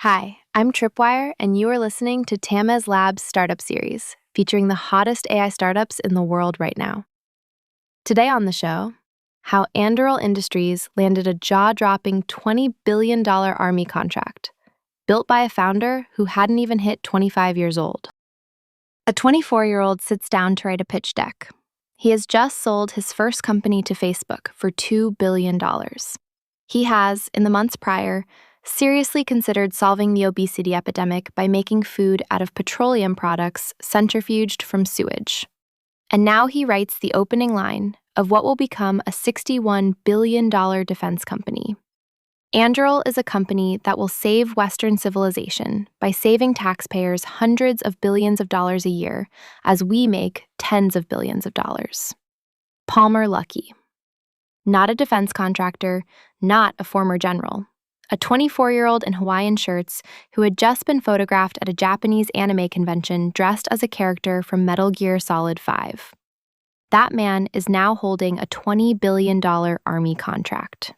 Hi, I'm Tripwire, and you are listening to Tama's Labs Startup Series, featuring the hottest AI startups in the world right now. Today on the show, how Anduril Industries landed a jaw-dropping $20 billion Army contract, built by a founder who hadn't even hit 25 years old. A 24-year-old sits down to write a pitch deck. He has just sold his first company to Facebook for $2 billion. He has, in the months prior, seriously considered solving the obesity epidemic by making food out of petroleum products centrifuged from sewage. And now he writes the opening line of what will become a $61 billion defense company. Anduril is a company that will save Western civilization by saving taxpayers hundreds of billions of dollars a year as we make tens of billions of dollars. Palmer Luckey. Not a defense contractor, not a former general. A 24-year-old in Hawaiian shirts who had just been photographed at a Japanese anime convention dressed as a character from Metal Gear Solid 5. That man is now holding a $20 billion Army contract.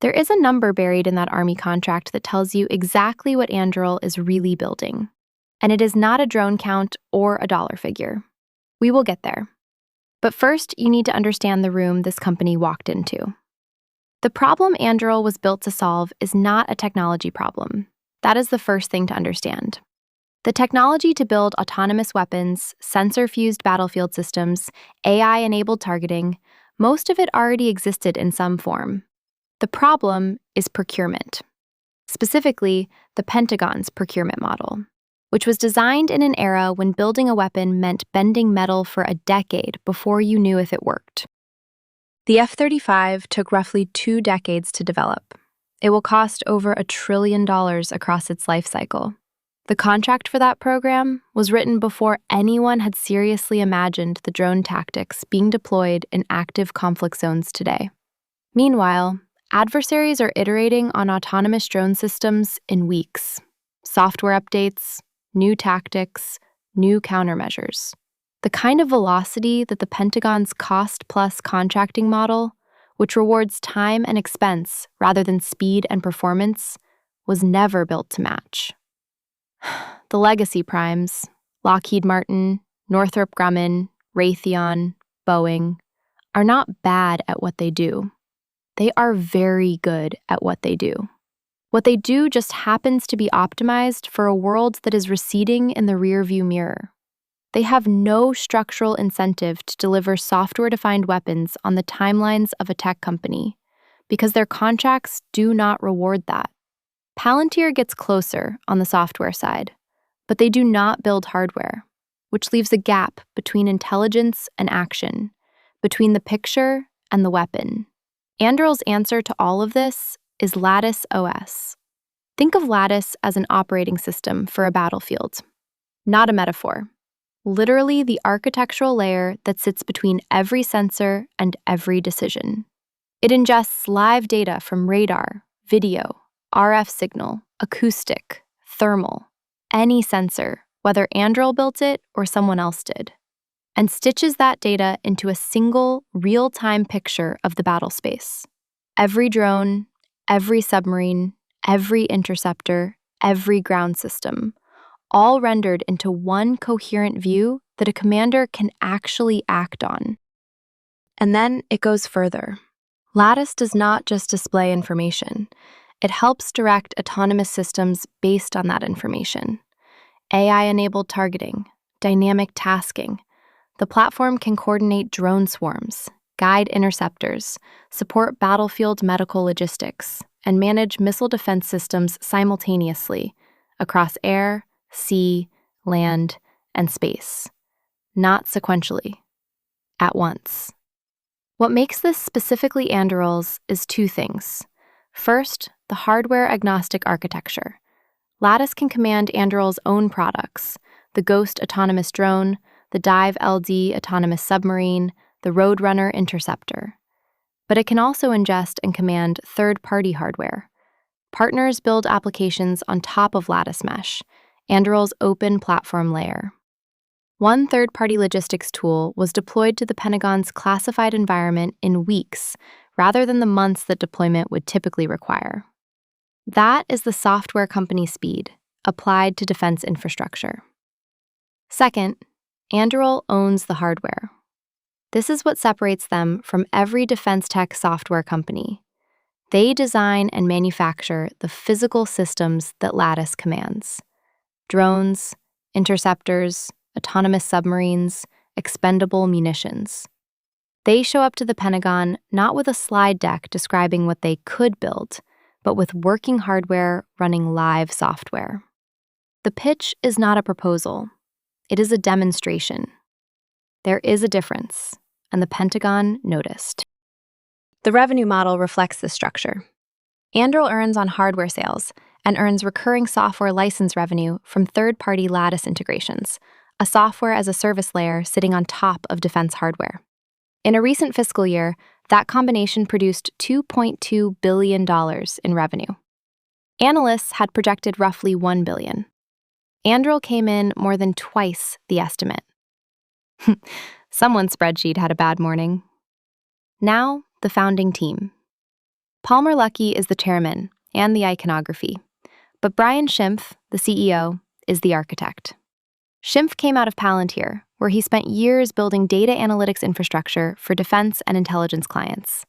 There is a number buried in that Army contract that tells you exactly what Anduril is really building. And it is not a drone count or a dollar figure. We will get there. But first, you need to understand the room this company walked into. The problem Anduril was built to solve is not a technology problem. That is the first thing to understand. The technology to build autonomous weapons, sensor-fused battlefield systems, AI-enabled targeting, most of it already existed in some form. The problem is procurement. Specifically, the Pentagon's procurement model, which was designed in an era when building a weapon meant bending metal for a decade before you knew if it worked. The F-35 took roughly 2 decades to develop. It will cost over $1 trillion across its life cycle. The contract for that program was written before anyone had seriously imagined the drone tactics being deployed in active conflict zones today. Meanwhile, adversaries are iterating on autonomous drone systems in weeks. Software updates, new tactics, new countermeasures. The kind of velocity that the Pentagon's cost-plus contracting model, which rewards time and expense rather than speed and performance, was never built to match. The legacy primes, Lockheed Martin, Northrop Grumman, Raytheon, Boeing, are not bad at what they do. They are very good at what they do. What they do just happens to be optimized for a world that is receding in the rearview mirror. They have no structural incentive to deliver software-defined weapons on the timelines of a tech company, because their contracts do not reward that. Palantir gets closer on the software side, but they do not build hardware, which leaves a gap between intelligence and action, between the picture and the weapon. Anduril's answer to all of this is Lattice OS. Think of Lattice as an operating system for a battlefield, not a metaphor. Literally the architectural layer that sits between every sensor and every decision. It ingests live data from radar, video, RF signal, acoustic, thermal, any sensor, whether Anduril built it or someone else did, and stitches that data into a single, real-time picture of the battle space. Every drone, every submarine, every interceptor, every ground system, all rendered into one coherent view that a commander can actually act on. And then it goes further. Lattice does not just display information. It helps direct autonomous systems based on that information. AI-enabled targeting, dynamic tasking. The platform can coordinate drone swarms, guide interceptors, support battlefield medical logistics, and manage missile defense systems simultaneously across air, sea, land, and space, not sequentially, at once. What makes this specifically Anduril's is 2 things. First, the hardware-agnostic architecture. Lattice can command Anduril's own products, the Ghost autonomous drone, the Dive LD autonomous submarine, the Roadrunner interceptor. But it can also ingest and command third-party hardware. Partners build applications on top of Lattice Mesh, Anduril's open platform layer. One third-party logistics tool was deployed to the Pentagon's classified environment in weeks, rather than the months that deployment would typically require. That is the software company speed applied to defense infrastructure. Second, Anduril owns the hardware. This is what separates them from every defense tech software company. They design and manufacture the physical systems that Lattice commands: drones, interceptors, autonomous submarines, expendable munitions. They show up to the Pentagon not with a slide deck describing what they could build, but with working hardware running live software. The pitch is not a proposal. It is a demonstration. There is a difference, and the Pentagon noticed. The revenue model reflects this structure. Anduril earns on hardware sales and earns recurring software license revenue from third-party Lattice integrations, a software-as-a-service layer sitting on top of defense hardware. In a recent fiscal year, that combination produced $2.2 billion in revenue. Analysts had projected roughly $1 billion. Anduril came in more than twice the estimate. Someone's spreadsheet had a bad morning. Now, the founding team. Palmer Luckey is the chairman and the iconography, but Brian Schimpf, the CEO, is the architect. Schimpf came out of Palantir, where he spent years building data analytics infrastructure for defense and intelligence clients.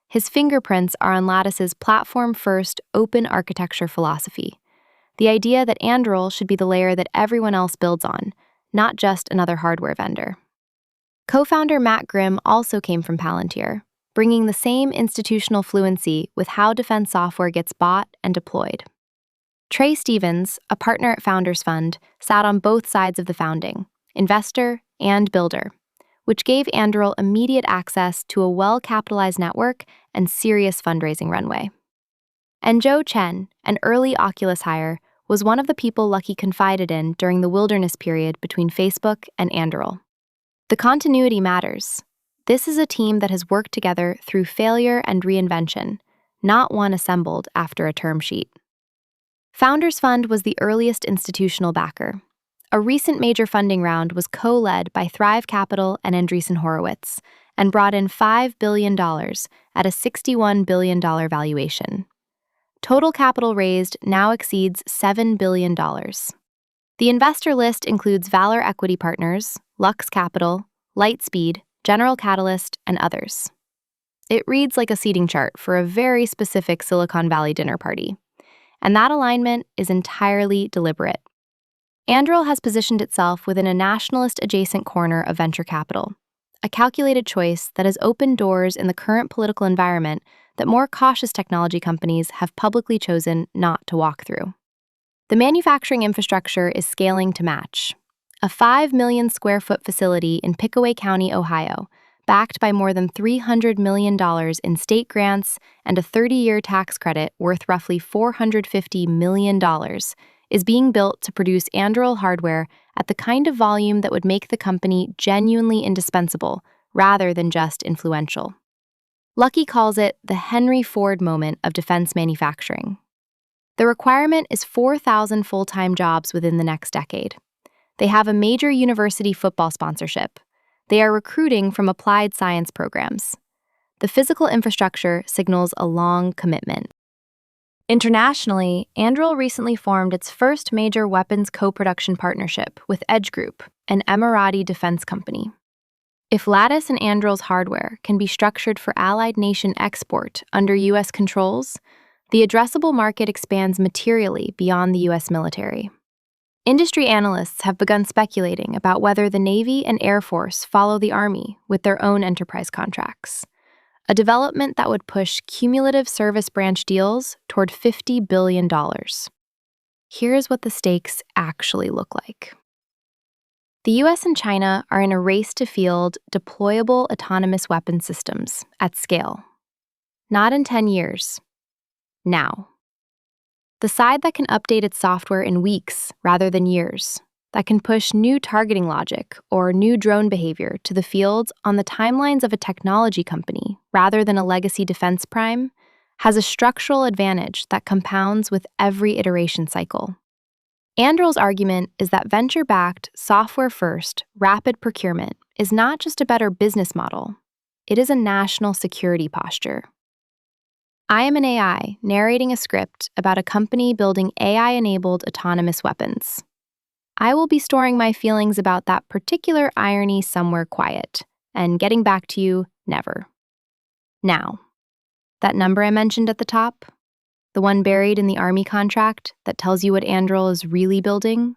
His fingerprints are on Lattice's platform-first open architecture philosophy, the idea that Anduril should be the layer that everyone else builds on, not just another hardware vendor. Co-founder Matt Grimm also came from Palantir, bringing the same institutional fluency with how defense software gets bought and deployed. Trey Stevens, a partner at Founders Fund, sat on both sides of the founding, investor and builder, which gave Anduril immediate access to a well-capitalized network and serious fundraising runway. And Joe Chen, an early Oculus hire, was one of the people Luckey confided in during the wilderness period between Facebook and Anduril. The continuity matters. This is a team that has worked together through failure and reinvention, not one assembled after a term sheet. Founders Fund was the earliest institutional backer. A recent major funding round was co-led by Thrive Capital and Andreessen Horowitz and brought in $5 billion at a $61 billion valuation. Total capital raised now exceeds $7 billion. The investor list includes Valor Equity Partners, Lux Capital, Lightspeed, General Catalyst, and others. It reads like a seating chart for a very specific Silicon Valley dinner party. And that alignment is entirely deliberate. Anduril has positioned itself within a nationalist-adjacent corner of venture capital, a calculated choice that has opened doors in the current political environment that more cautious technology companies have publicly chosen not to walk through. The manufacturing infrastructure is scaling to match. A 5 million square foot facility in Pickaway County, Ohio, backed by more than $300 million in state grants and a 30-year tax credit worth roughly $450 million, is being built to produce Anduril hardware at the kind of volume that would make the company genuinely indispensable rather than just influential. Luckey calls it the Henry Ford moment of defense manufacturing. The requirement is 4,000 full-time jobs within the next decade. They have a major university football sponsorship. They are recruiting from applied science programs. The physical infrastructure signals a long commitment. Internationally, Anduril recently formed its first major weapons co-production partnership with Edge Group, an Emirati defense company. If Lattice and Anduril's hardware can be structured for allied nation export under U.S. controls, the addressable market expands materially beyond the U.S. military. Industry analysts have begun speculating about whether the Navy and Air Force follow the Army with their own enterprise contracts, a development that would push cumulative service branch deals toward $50 billion. Here's what the stakes actually look like. The US and China are in a race to field deployable autonomous weapon systems at scale. Not in 10 years. Now. The side that can update its software in weeks rather than years, that can push new targeting logic or new drone behavior to the field on the timelines of a technology company rather than a legacy defense prime, has a structural advantage that compounds with every iteration cycle. Anduril's argument is that venture-backed, software-first, rapid procurement is not just a better business model, it is a national security posture. I am an AI narrating a script about a company building AI-enabled autonomous weapons. I will be storing my feelings about that particular irony somewhere quiet, and getting back to you never. Now, that number I mentioned at the top, the one buried in the Army contract that tells you what Anduril is really building,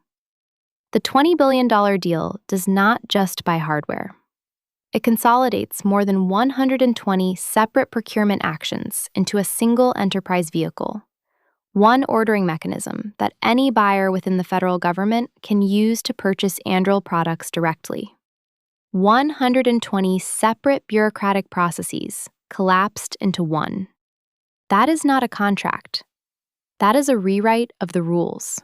the $20 billion deal does not just buy hardware. It consolidates more than 120 separate procurement actions into a single enterprise vehicle, one ordering mechanism that any buyer within the federal government can use to purchase Anduril products directly. 120 separate bureaucratic processes collapsed into one. That is not a contract. That is a rewrite of the rules.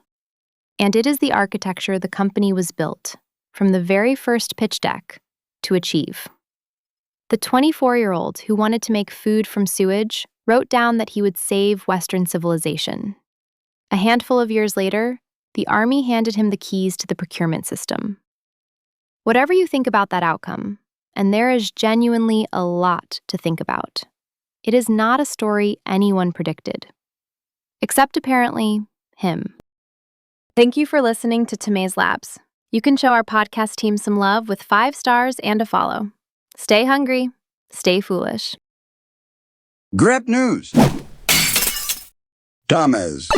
And it is the architecture the company was built, from the very first pitch deck, to achieve. The 24-year-old who wanted to make food from sewage wrote down that he would save Western civilization. A handful of years later, the Army handed him the keys to the procurement system. Whatever you think about that outcome, and there is genuinely a lot to think about, it is not a story anyone predicted. Except apparently, him. Thank you for listening to Tamaze Labs. You can show our podcast team some love with 5 stars and a follow. Stay hungry, stay foolish. Grab news. Thomas.